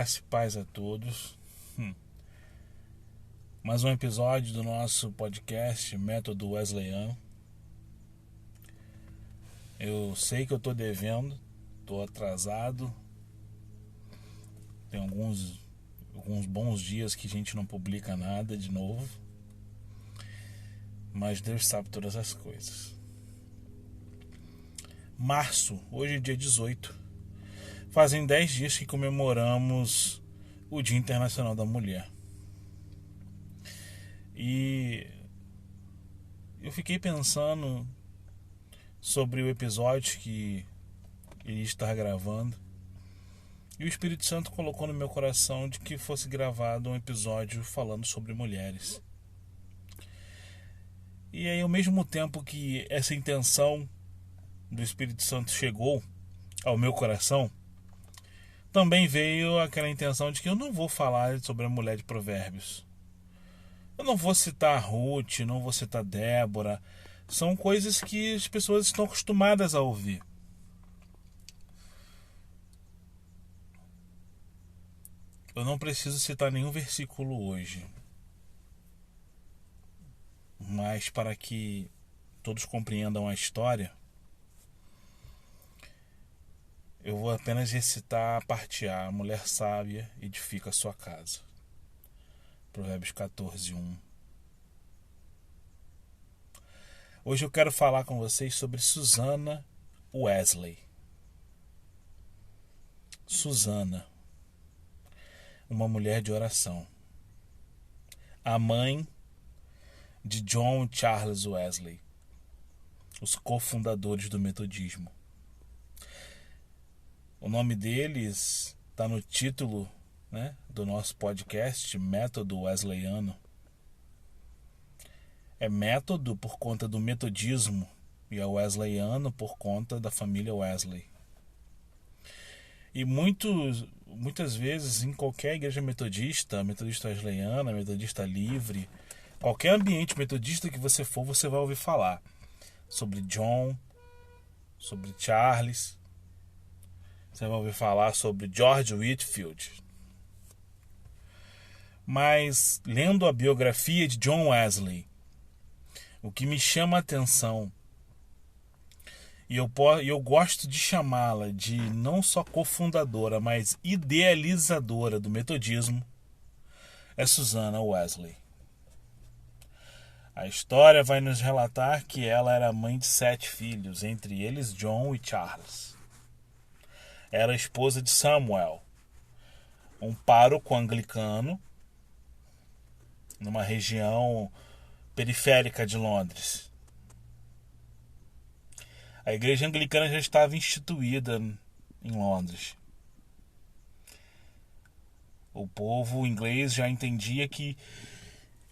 Graça e paz a todos. Mais um episódio do nosso podcast Método Wesleyano. Eu sei que eu tô devendo, tô atrasado. Tem alguns bons dias que a gente não publica nada de novo. Mas Deus sabe todas as coisas. Março, hoje é dia 18. Fazem 10 dias que comemoramos o Dia Internacional da Mulher. E eu fiquei pensando sobre o episódio que ele está gravando. E o Espírito Santo colocou no meu coração de que fosse gravado um episódio falando sobre mulheres. E aí, ao mesmo tempo que essa intenção do Espírito Santo chegou ao meu coração, também veio aquela intenção de que eu não vou falar sobre a mulher de Provérbios. Eu não vou citar Ruth, não vou citar Débora. São coisas que as pessoas estão acostumadas a ouvir. Eu não preciso citar nenhum versículo hoje. Mas para que todos compreendam a história, eu vou apenas recitar a parte A. A mulher sábia edifica a sua casa. Provérbios 14:1. Hoje eu quero falar com vocês sobre Susannah Wesley. Susannah, uma mulher de oração. A mãe de John e Charles Wesley, os cofundadores do metodismo. O nome deles está no título, do nosso podcast, Método Wesleyano. É método por conta do metodismo e é wesleyano por conta da família Wesley. E muitas vezes em qualquer igreja metodista wesleyana, metodista livre, qualquer ambiente metodista que você for, você vai ouvir falar sobre John, sobre Charles. Você vai ouvir falar sobre George Whitefield. Mas, lendo a biografia de John Wesley, o que me chama a atenção, e eu gosto de chamá-la de não só cofundadora, mas idealizadora do metodismo, é Susannah Wesley. A história vai nos relatar que ela era mãe de 7 filhos, entre eles John e Charles. Era esposa de Samuel, um pároco anglicano, numa região periférica de Londres. A igreja anglicana já estava instituída em Londres. O povo inglês já entendia que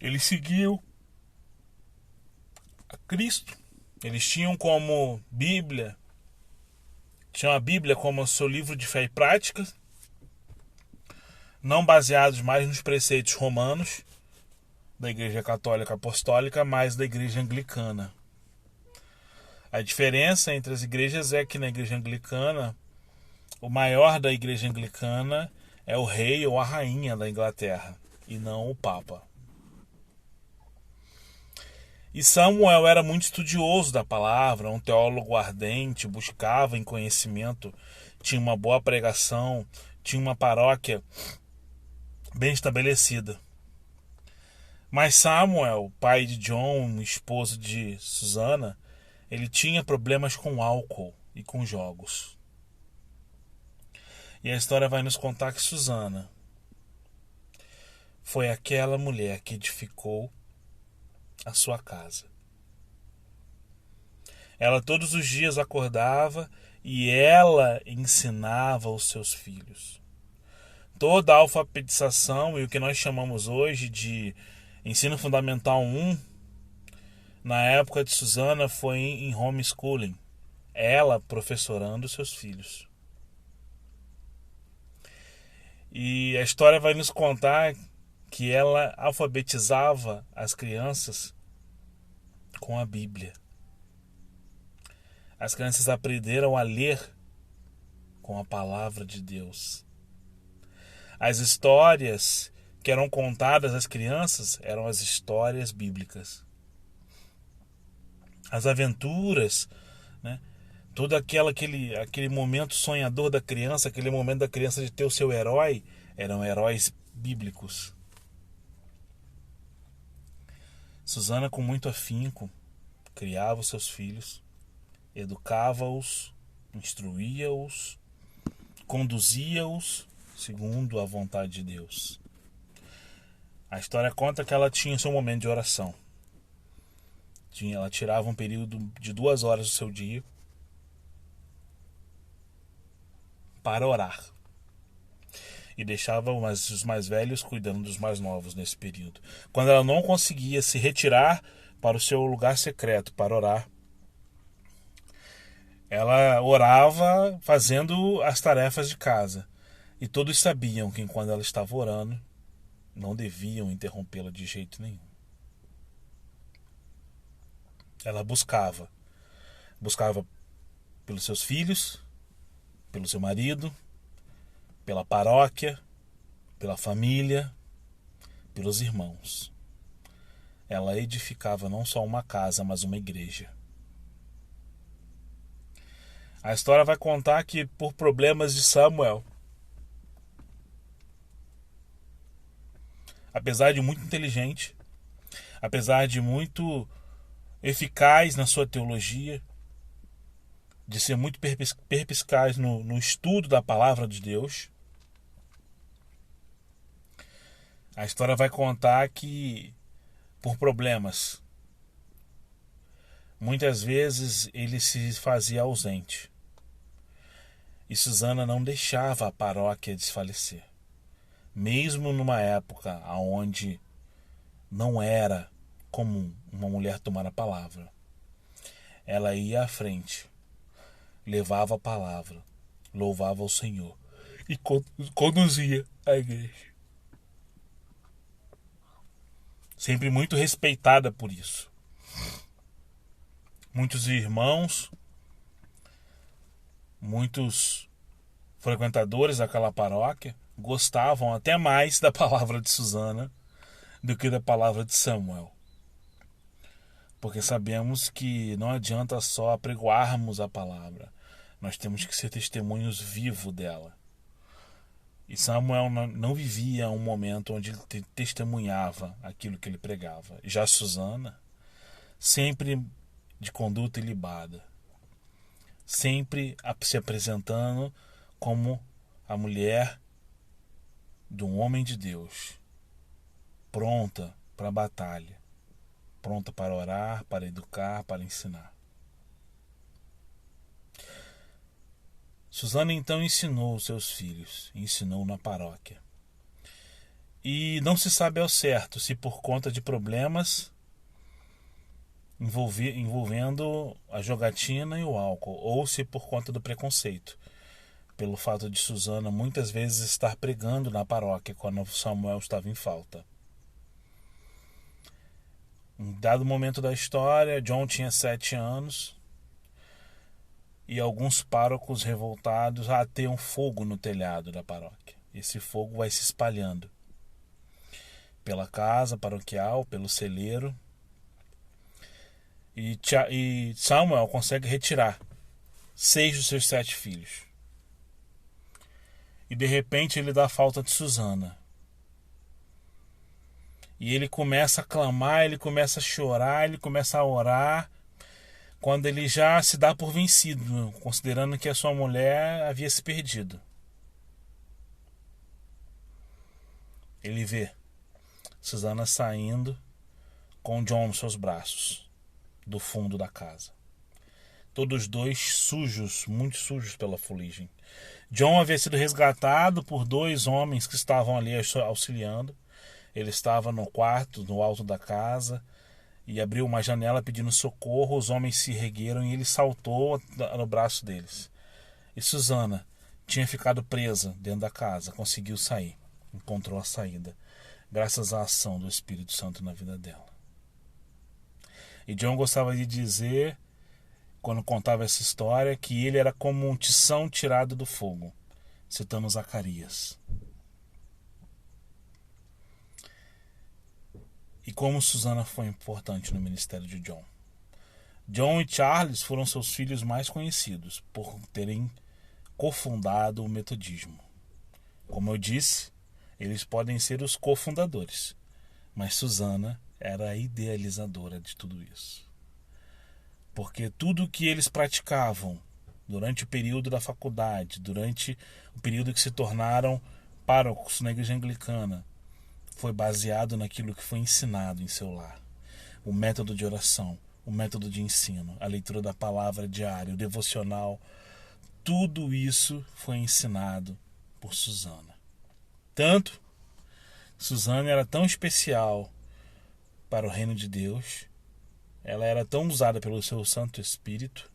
eles seguiam a Cristo. Eles tinham como Bíblia, tinham a Bíblia como seu livro de fé e prática, não baseados mais nos preceitos romanos da Igreja Católica Apostólica, mas da Igreja Anglicana. A diferença entre as igrejas é que na Igreja Anglicana, o maior da Igreja Anglicana é o rei ou a rainha da Inglaterra, e não o Papa. E Samuel era muito estudioso da palavra, um teólogo ardente, buscava em conhecimento, tinha uma boa pregação, tinha uma paróquia bem estabelecida. Mas Samuel, pai de John, esposo de Susannah, ele tinha problemas com álcool e com jogos. E a história vai nos contar que Susannah foi aquela mulher que edificou a sua casa. Ela todos os dias acordava e ela ensinava os seus filhos. Toda a alfabetização e o que nós chamamos hoje de ensino fundamental 1, na época de Susannah, foi em homeschooling. Ela professorando os seus filhos. E a história vai nos contar que ela alfabetizava as crianças com a Bíblia. As crianças aprenderam a ler com a palavra de Deus. As histórias que eram contadas às crianças eram as histórias bíblicas. As aventuras, né? Todo aquele momento sonhador da criança, aquele momento da criança de ter o seu herói, eram heróis bíblicos. Susana, com muito afinco, criava os seus filhos, educava-os, instruía-os, conduzia-os segundo a vontade de Deus. A história conta que ela tinha seu momento de oração. Ela tirava um período de 2 horas do seu dia para orar. E deixava os mais velhos cuidando dos mais novos nesse período. Quando ela não conseguia se retirar para o seu lugar secreto para orar, ela orava fazendo as tarefas de casa. E todos sabiam que quando ela estava orando, não deviam interrompê-la de jeito nenhum. Ela buscava pelos seus filhos, pelo seu marido, pela paróquia, pela família, pelos irmãos. Ela edificava não só uma casa, mas uma igreja. A história vai contar que, por problemas de Samuel, apesar de muito inteligente, apesar de muito eficaz na sua teologia, de ser muito perspicaz no estudo da palavra de Deus, a história vai contar que, por problemas, muitas vezes ele se fazia ausente. E Susana não deixava a paróquia desfalecer. Mesmo numa época onde não era comum uma mulher tomar a palavra, ela ia à frente, levava a palavra, louvava o Senhor e conduzia a igreja. Sempre muito respeitada por isso. Muitos irmãos, muitos frequentadores daquela paróquia gostavam até mais da palavra de Susana do que da palavra de Samuel. Porque sabemos que não adianta só apregoarmos a palavra. Nós temos que ser testemunhos vivos dela. E Samuel não vivia um momento onde ele testemunhava aquilo que ele pregava. Já Susana, sempre de conduta ilibada, sempre se apresentando como a mulher de um homem de Deus, pronta para a batalha, pronta para orar, para educar, para ensinar. Susana então ensinou os seus filhos, ensinou na paróquia. E não se sabe ao certo se por conta de problemas envolvendo a jogatina e o álcool, ou se por conta do preconceito, pelo fato de Susana muitas vezes estar pregando na paróquia quando Samuel estava em falta. Em dado momento da história, John tinha 7 anos e alguns párocos revoltados ateiam fogo no telhado da paróquia. Esse fogo vai se espalhando pela casa paroquial, pelo celeiro, e Samuel consegue retirar 6 dos seus 7 filhos. E de repente ele dá falta de Susana. E ele começa a clamar, ele começa a chorar, ele começa a orar, quando ele já se dá por vencido, considerando que a sua mulher havia se perdido. Ele vê Susana saindo com John nos seus braços, do fundo da casa. Todos dois sujos, muito sujos pela fuligem. John havia sido resgatado por 2 homens que estavam ali auxiliando. Ele estava no quarto, no alto da casa, e abriu uma janela pedindo socorro. Os homens se ergueram e ele saltou no braço deles. E Susana tinha ficado presa dentro da casa, conseguiu sair, encontrou a saída, graças à ação do Espírito Santo na vida dela. E John gostava de dizer, quando contava essa história, que ele era como um tição tirado do fogo, citando Zacarias. e como Susana foi importante no ministério de John. John e Charles foram seus filhos mais conhecidos por terem cofundado o metodismo. Como eu disse, eles podem ser os cofundadores, mas Susana era a idealizadora de tudo isso. Porque tudo que eles praticavam durante o período da faculdade, durante o período que se tornaram párocos na igreja anglicana, foi baseado naquilo que foi ensinado em seu lar. O método de oração, o método de ensino, a leitura da palavra diária, o devocional, tudo isso foi ensinado por Susana. Tanto, Susana era tão especial para o reino de Deus, ela era tão usada pelo seu Santo Espírito,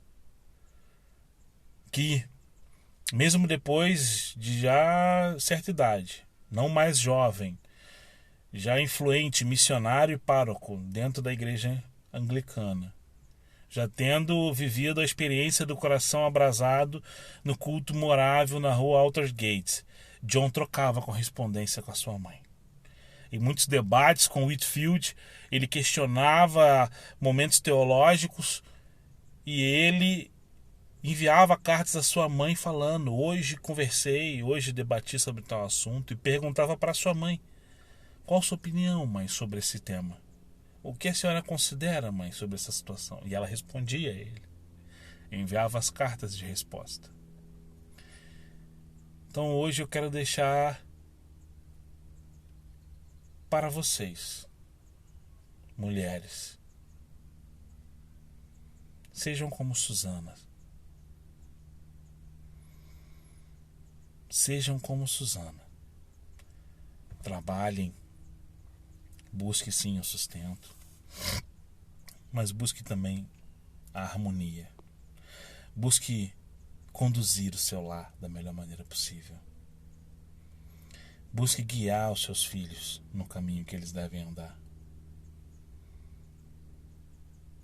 que, mesmo depois de já certa idade, não mais jovem, já influente, missionário e pároco dentro da igreja anglicana, já tendo vivido a experiência do coração abrasado no culto morável na rua Aldersgate, John trocava correspondência com a sua mãe. Em muitos debates com Whitefield, ele questionava momentos teológicos e ele enviava cartas à sua mãe falando: hoje conversei, hoje debati sobre tal assunto, e perguntava para sua mãe: qual a sua opinião, mãe, sobre esse tema? O que a senhora considera, mãe, sobre essa situação? E ela respondia a ele. Enviava as cartas de resposta. Então hoje eu quero deixar para vocês, mulheres, sejam como Susana. Sejam como Susana. Trabalhem, busque sim o sustento, mas busque também a harmonia. Busque conduzir o seu lar da melhor maneira possível. Busque guiar os seus filhos no caminho que eles devem andar.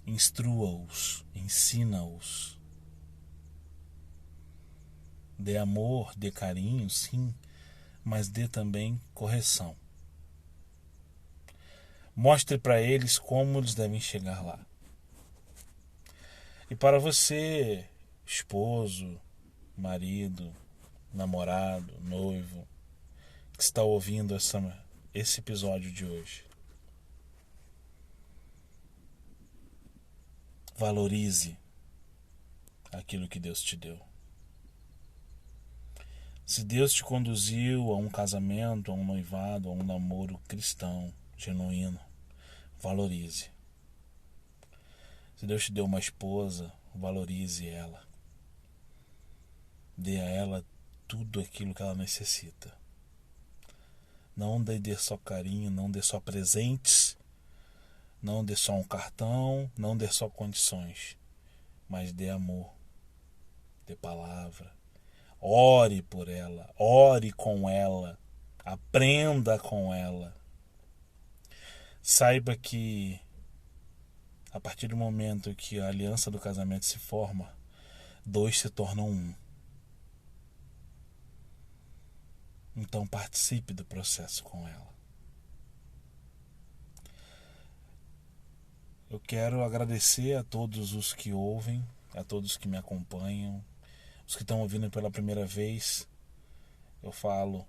Instrua-os, ensina-os. Dê amor, dê carinho, sim, mas dê também correção. Mostre para eles como eles devem chegar lá. E para você, esposo, marido, namorado, noivo, que está ouvindo esse episódio de hoje, valorize aquilo que Deus te deu. Se Deus te conduziu a um casamento, a um noivado, a um namoro cristão, genuíno, valorize. Se Deus te deu uma esposa, valorize ela. Dê a ela tudo aquilo que ela necessita. Não dê só carinho, não dê só presentes, não dê só um cartão, não dê só condições, mas dê amor, dê palavra. Ore por ela, ore com ela, aprenda com ela. Saiba que a partir do momento que a aliança do casamento se forma, dois se tornam um. Então participe do processo com ela. Eu quero agradecer a todos os que ouvem, a todos que me acompanham, os que estão ouvindo pela primeira vez. Eu falo,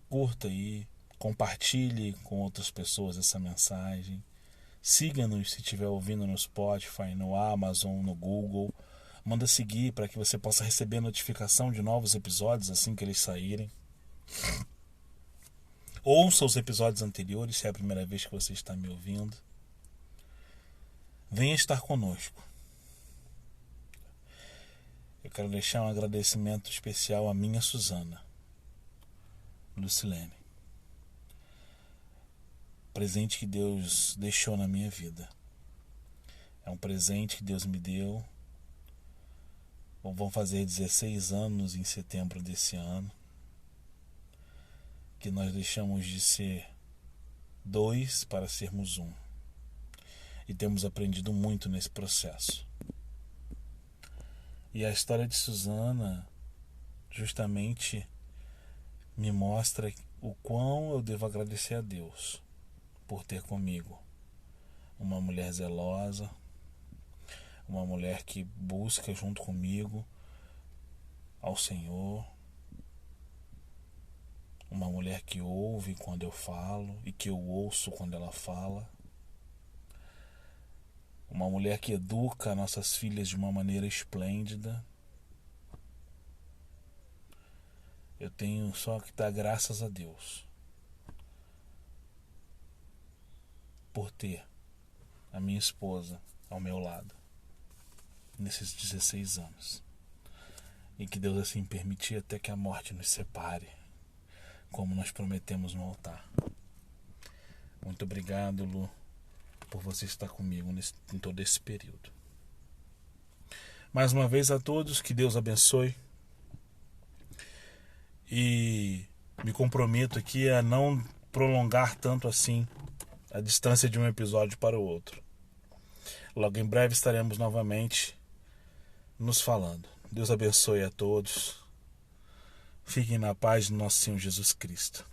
curta aí, compartilhe com outras pessoas essa mensagem. Siga-nos se estiver ouvindo no Spotify, no Amazon, no Google. Manda seguir para que você possa receber notificação de novos episódios assim que eles saírem. Ouça os episódios anteriores se é a primeira vez que você está me ouvindo. Venha estar conosco. Eu quero deixar um agradecimento especial à minha Susana, Lucilene. Presente que Deus deixou na minha vida. É um presente que Deus me deu. Vão fazer 16 anos em setembro desse ano. Que nós deixamos de ser dois para sermos um. E temos aprendido muito nesse processo. E a história de Susana justamente me mostra o quão eu devo agradecer a Deus por ter comigo uma mulher zelosa, uma mulher que busca junto comigo ao Senhor, uma mulher que ouve quando eu falo e que eu ouço quando ela fala, uma mulher que educa nossas filhas de uma maneira esplêndida. Eu tenho só que dar graças a Deus por ter a minha esposa ao meu lado nesses 16 anos. E que Deus assim permitir até que a morte nos separe, como nós prometemos no altar. Muito obrigado, Lu, por você estar comigo em todo esse período. Mais uma vez a todos, que Deus abençoe. E me comprometo aqui a não prolongar tanto assim a distância de um episódio para o outro. Logo em breve estaremos novamente nos falando. Deus abençoe a todos. Fiquem na paz de nosso Senhor Jesus Cristo.